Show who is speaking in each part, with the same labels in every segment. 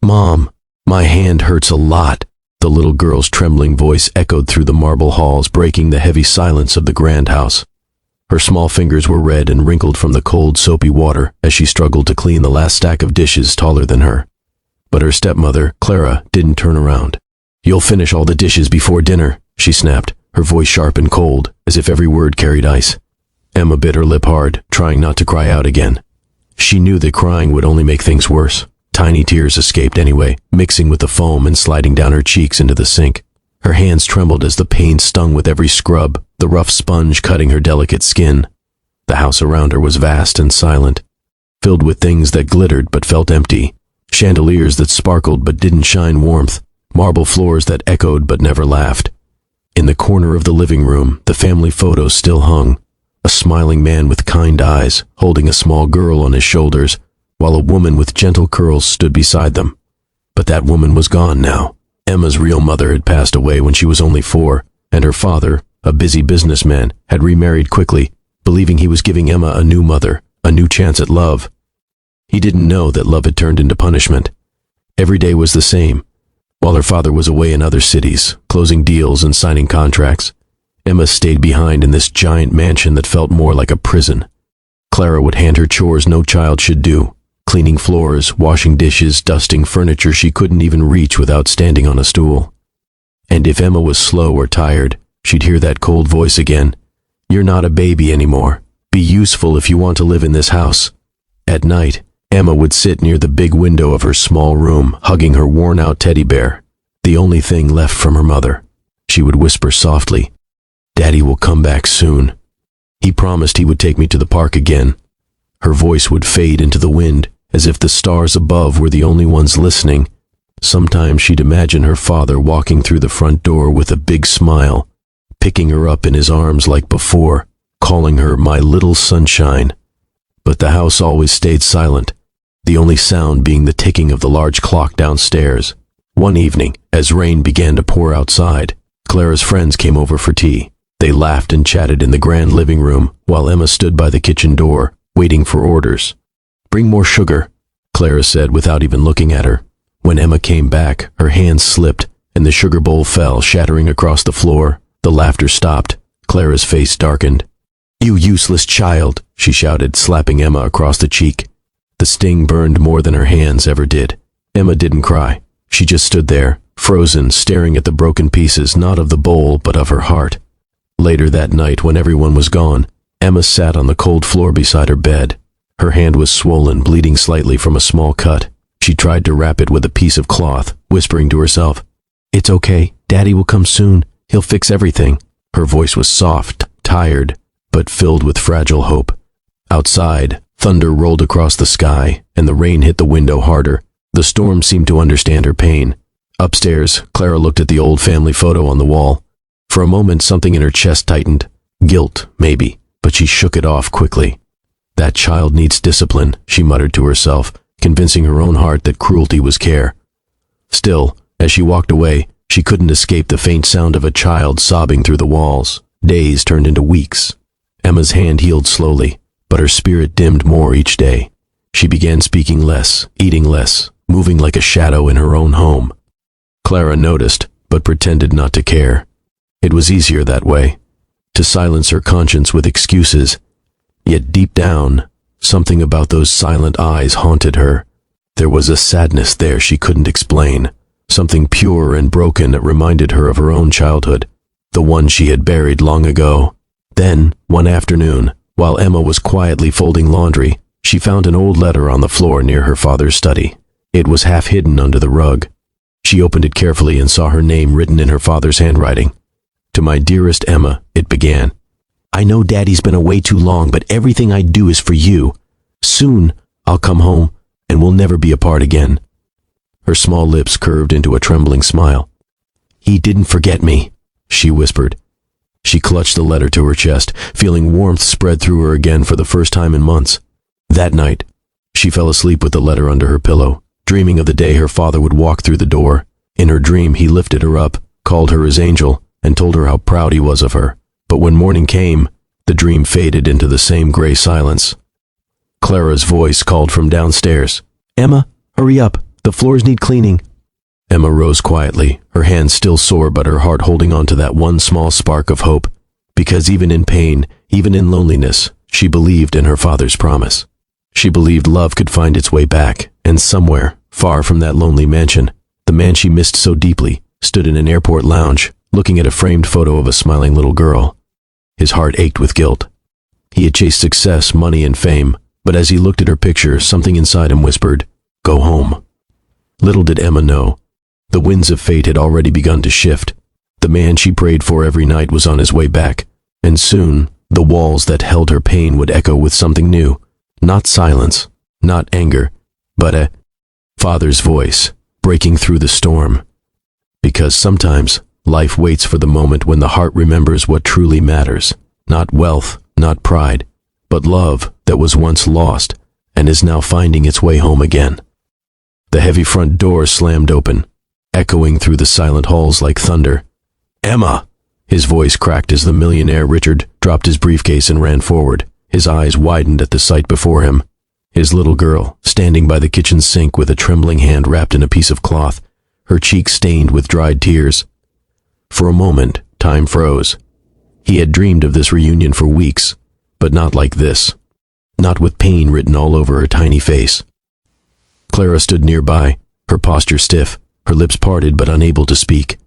Speaker 1: "Mom, my hand hurts a lot." The little girl's trembling voice echoed through the marble halls, breaking the heavy silence of the grand house. Her small fingers were red and wrinkled from the cold, soapy water as she struggled to clean the last stack of dishes taller than her. But her stepmother, Clara, didn't turn around. "You'll finish all the dishes before dinner," she snapped, her voice sharp and cold, as if every word carried ice. Emma bit her lip hard, trying not to cry out again. She knew that crying would only make things worse. Tiny tears escaped anyway, mixing with the foam and sliding down her cheeks into the sink. Her hands trembled as the pain stung with every scrub, the rough sponge cutting her delicate skin. The house around her was vast and silent, filled with things that glittered but felt empty, chandeliers that sparkled but didn't shine warmth, marble floors that echoed but never laughed. In the corner of the living room, the family photo still hung, a smiling man with kind eyes, holding a small girl on his shoulders, while a woman with gentle curls stood beside them. But that woman was gone now. Emma's real mother had passed away when she was only 4, and her father, a busy businessman, had remarried quickly, believing he was giving Emma a new mother, a new chance at love. He didn't know that love had turned into punishment. Every day was the same. While her father was away in other cities, closing deals and signing contracts, Emma stayed behind in this giant mansion that felt more like a prison. Clara would hand her chores no child should do, cleaning floors, washing dishes, dusting furniture she couldn't even reach without standing on a stool. And if Emma was slow or tired, she'd hear that cold voice again. "You're not a baby anymore. Be useful if you want to live in this house." At night, Emma would sit near the big window of her small room, hugging her worn-out teddy bear, the only thing left from her mother. She would whisper softly, "Daddy will come back soon. He promised he would take me to the park again." Her voice would fade into the wind, as if the stars above were the only ones listening. Sometimes she'd imagine her father walking through the front door with a big smile, picking her up in his arms like before, calling her "my little sunshine." But the house always stayed silent, the only sound being the ticking of the large clock downstairs. One evening, as rain began to pour outside, Clara's friends came over for tea. They laughed and chatted in the grand living room, while Emma stood by the kitchen door, waiting for orders. "Bring more sugar," Clara said without even looking at her. When Emma came back, her hands slipped, and the sugar bowl fell, shattering across the floor. The laughter stopped. Clara's face darkened. "You useless child," she shouted, slapping Emma across the cheek. The sting burned more than her hands ever did. Emma didn't cry. She just stood there, frozen, staring at the broken pieces, not of the bowl, but of her heart. Later that night, when everyone was gone, Emma sat on the cold floor beside her bed. Her hand was swollen, bleeding slightly from a small cut. She tried to wrap it with a piece of cloth, whispering to herself, "It's okay. Daddy will come soon. He'll fix everything." Her voice was soft, tired, but filled with fragile hope. Outside, thunder rolled across the sky, and the rain hit the window harder. The storm seemed to understand her pain. Upstairs, Clara looked at the old family photo on the wall. For a moment, something in her chest tightened. Guilt, maybe, but she shook it off quickly. "That child needs discipline," she muttered to herself, convincing her own heart that cruelty was care. Still, as she walked away, she couldn't escape the faint sound of a child sobbing through the walls. Days turned into weeks. Emma's hand healed slowly, but her spirit dimmed more each day. She began speaking less, eating less, moving like a shadow in her own home. Clara noticed, but pretended not to care. It was easier that way, to silence her conscience with excuses. Yet deep down, something about those silent eyes haunted her. There was a sadness there she couldn't explain, something pure and broken that reminded her of her own childhood, the one she had buried long ago. Then, one afternoon, while Emma was quietly folding laundry, she found an old letter on the floor near her father's study. It was half hidden under the rug. She opened it carefully and saw her name written in her father's handwriting. "To my dearest Emma," it began. "I know Daddy's been away too long, but everything I do is for you. Soon, I'll come home, and we'll never be apart again." Her small lips curved into a trembling smile. "He didn't forget me," she whispered. She clutched the letter to her chest, feeling warmth spread through her again for the first time in months. That night, she fell asleep with the letter under her pillow, dreaming of the day her father would walk through the door. In her dream, he lifted her up, called her his angel, and told her how proud he was of her. But when morning came, the dream faded into the same gray silence. Clara's voice called from downstairs. "Emma, hurry up. The floors need cleaning." Emma rose quietly, her hands still sore but her heart holding on to that one small spark of hope, because even in pain, even in loneliness, she believed in her father's promise. She believed love could find its way back, and somewhere, far from that lonely mansion, the man she missed so deeply stood in an airport lounge, looking at a framed photo of a smiling little girl. His heart ached with guilt. He had chased success, money, and fame, but as he looked at her picture, something inside him whispered, "Go home." Little did Emma know, the winds of fate had already begun to shift. The man she prayed for every night was on his way back, and soon the walls that held her pain would echo with something new. Not silence, not anger, but a father's voice breaking through the storm. Because sometimes life waits for the moment when the heart remembers what truly matters. Not wealth, not pride, but love that was once lost and is now finding its way home again. The heavy front door slammed open, echoing through the silent halls like thunder. "Emma!" His voice cracked as the millionaire Richard dropped his briefcase and ran forward. His eyes widened at the sight before him. His little girl, standing by the kitchen sink with a trembling hand wrapped in a piece of cloth, her cheeks stained with dried tears. For a moment, time froze. He had dreamed of this reunion for weeks, but not like this. Not with pain written all over her tiny face. Clara stood nearby, her posture stiff, her lips parted but unable to speak.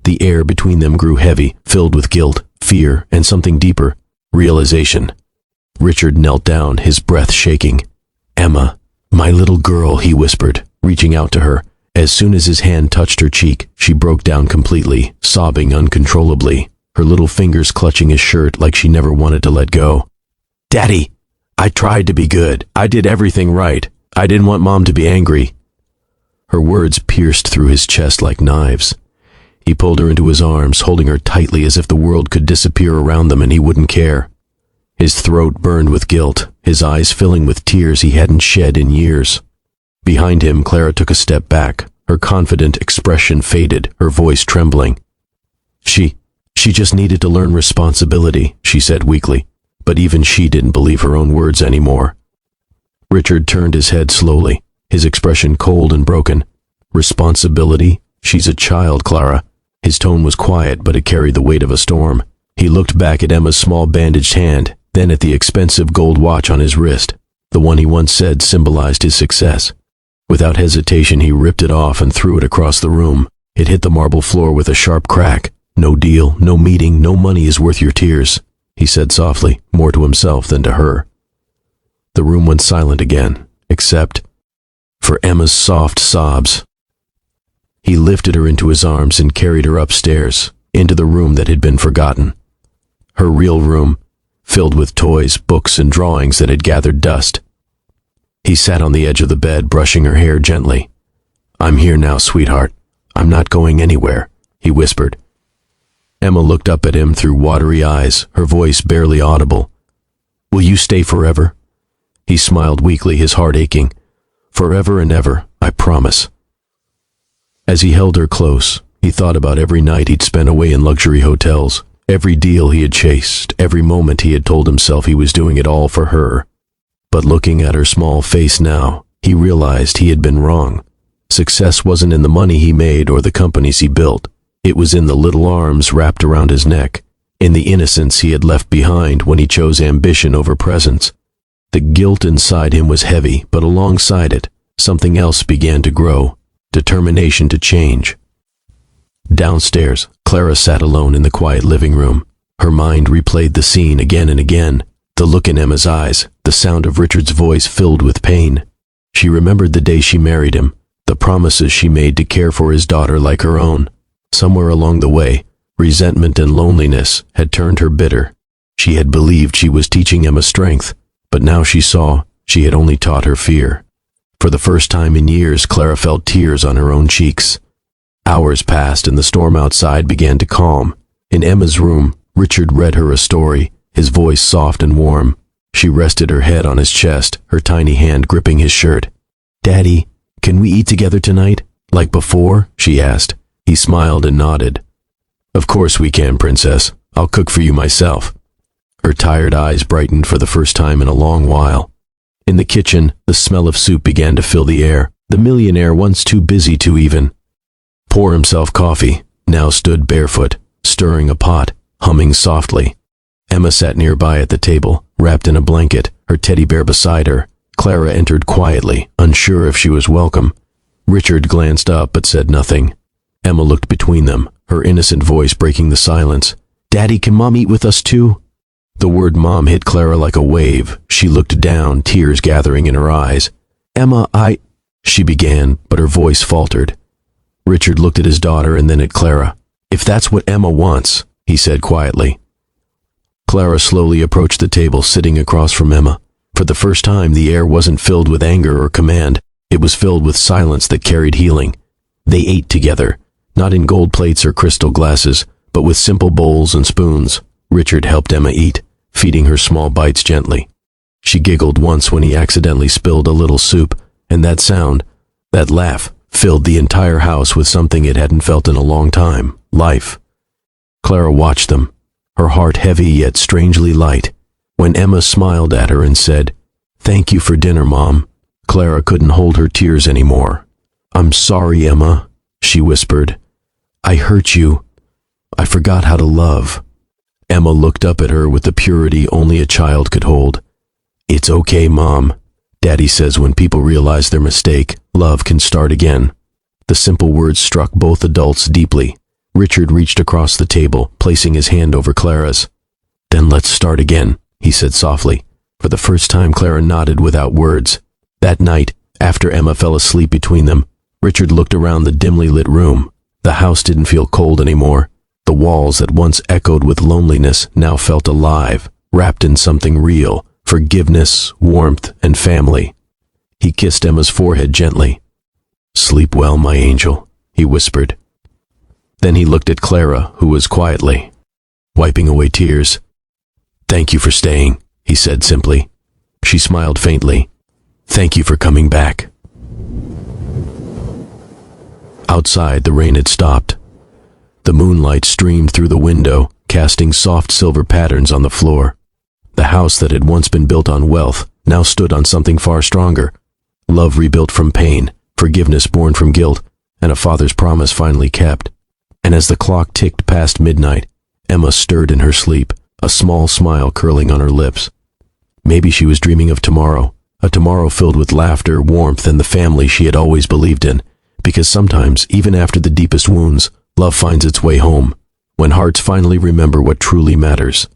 Speaker 1: The air between them grew heavy, filled with guilt, fear, and something deeper, realization. Richard knelt down, his breath shaking. "Emma, my little girl," he whispered, reaching out to her. As soon as his hand touched her cheek, she broke down completely, sobbing uncontrollably, her little fingers clutching his shirt like she never wanted to let go. "Daddy, I tried to be good. I did everything right. I didn't want Mom to be angry." Her words pierced through his chest like knives. He pulled her into his arms, holding her tightly as if the world could disappear around them and he wouldn't care. His throat burned with guilt, his eyes filling with tears he hadn't shed in years. Behind him, Clara took a step back, her confident expression faded, her voice trembling. She just needed to learn responsibility," she said weakly, but even she didn't believe her own words anymore. Richard turned his head slowly, his expression cold and broken. "Responsibility? She's a child, Clara." His tone was quiet, but it carried the weight of a storm. He looked back at Emma's small bandaged hand, then at the expensive gold watch on his wrist, the one he once said symbolized his success. Without hesitation, he ripped it off and threw it across the room. It hit the marble floor with a sharp crack. "No deal, no meeting, no money is worth your tears," he said softly, more to himself than to her. The room went silent again, except for Emma's soft sobs. He lifted her into his arms and carried her upstairs, into the room that had been forgotten. Her real room, filled with toys, books, and drawings that had gathered dust. He sat on the edge of the bed, brushing her hair gently. "I'm here now, sweetheart. I'm not going anywhere," he whispered. Emma looked up at him through watery eyes, her voice barely audible. "Will you stay forever?" He smiled weakly, his heart aching. "Forever and ever, I promise." As he held her close, he thought about every night he'd spent away in luxury hotels, every deal he had chased, every moment he had told himself he was doing it all for her. But looking at her small face now, he realized he had been wrong. Success wasn't in the money he made or the companies he built. It was in the little arms wrapped around his neck, in the innocence he had left behind when he chose ambition over presence. The guilt inside him was heavy, but alongside it, something else began to grow, determination to change. Downstairs, Clara sat alone in the quiet living room. Her mind replayed the scene again and again, the look in Emma's eyes, the sound of Richard's voice filled with pain. She remembered the day she married him, the promises she made to care for his daughter like her own. Somewhere along the way, resentment and loneliness had turned her bitter. She had believed she was teaching Emma strength, but now she saw she had only taught her fear. For the first time in years, Clara felt tears on her own cheeks. Hours passed and the storm outside began to calm. In Emma's room, Richard read her a story, his voice soft and warm. She rested her head on his chest, her tiny hand gripping his shirt. "Daddy, can we eat together tonight? Like before?" she asked. He smiled and nodded. "Of course we can, Princess. I'll cook for you myself." Her tired eyes brightened for the first time in a long while. In the kitchen, the smell of soup began to fill the air, The millionaire, once too busy to even pour himself coffee, now stood barefoot, stirring a pot, humming softly. Emma sat nearby at the table, wrapped in a blanket, her teddy bear beside her. Clara entered quietly, unsure if she was welcome. Richard glanced up but said nothing. Emma looked between them, her innocent voice breaking the silence. "Daddy, can Mom eat with us too?" The word Mom hit Clara like a wave. She looked down, tears gathering in her eyes. "Emma, she began, but her voice faltered. Richard looked at his daughter and then at Clara. "If that's what Emma wants," he said quietly. Clara slowly approached the table, sitting across from Emma. For the first time, the air wasn't filled with anger or command. It was filled with silence that carried healing. They ate together, not in gold plates or crystal glasses, but with simple bowls and spoons. Richard helped Emma eat, feeding her small bites gently. She giggled once when he accidentally spilled a little soup, and that sound, that laugh, filled the entire house with something it hadn't felt in a long time: life. Clara watched them, her heart heavy yet strangely light. When Emma smiled at her and said, "Thank you for dinner, Mom," Clara couldn't hold her tears anymore. "I'm sorry, Emma," she whispered. "I hurt you. I forgot how to love." Emma looked up at her with the purity only a child could hold. "It's okay, Mom. Daddy says when people realize their mistake, love can start again." The simple words struck both adults deeply. Richard reached across the table, placing his hand over Clara's. "Then let's start again," he said softly. For the first time, Clara nodded without words. That night, after Emma fell asleep between them, Richard looked around the dimly lit room. The house didn't feel cold anymore. The walls that once echoed with loneliness now felt alive, wrapped in something real: forgiveness, warmth, and family. He kissed Emma's forehead gently. "Sleep well, my angel," he whispered. Then he looked at Clara, who was quietly wiping away tears. "Thank you for staying," he said simply. She smiled faintly. "Thank you for coming back." Outside, the rain had stopped. The moonlight streamed through the window, casting soft silver patterns on the floor. The house that had once been built on wealth now stood on something far stronger: love rebuilt from pain, forgiveness born from guilt, and a father's promise finally kept. And as the clock ticked past midnight, Emma stirred in her sleep, a small smile curling on her lips. Maybe she was dreaming of tomorrow, a tomorrow filled with laughter, warmth, and the family she had always believed in. Because sometimes, even after the deepest wounds, love finds its way home, when hearts finally remember what truly matters.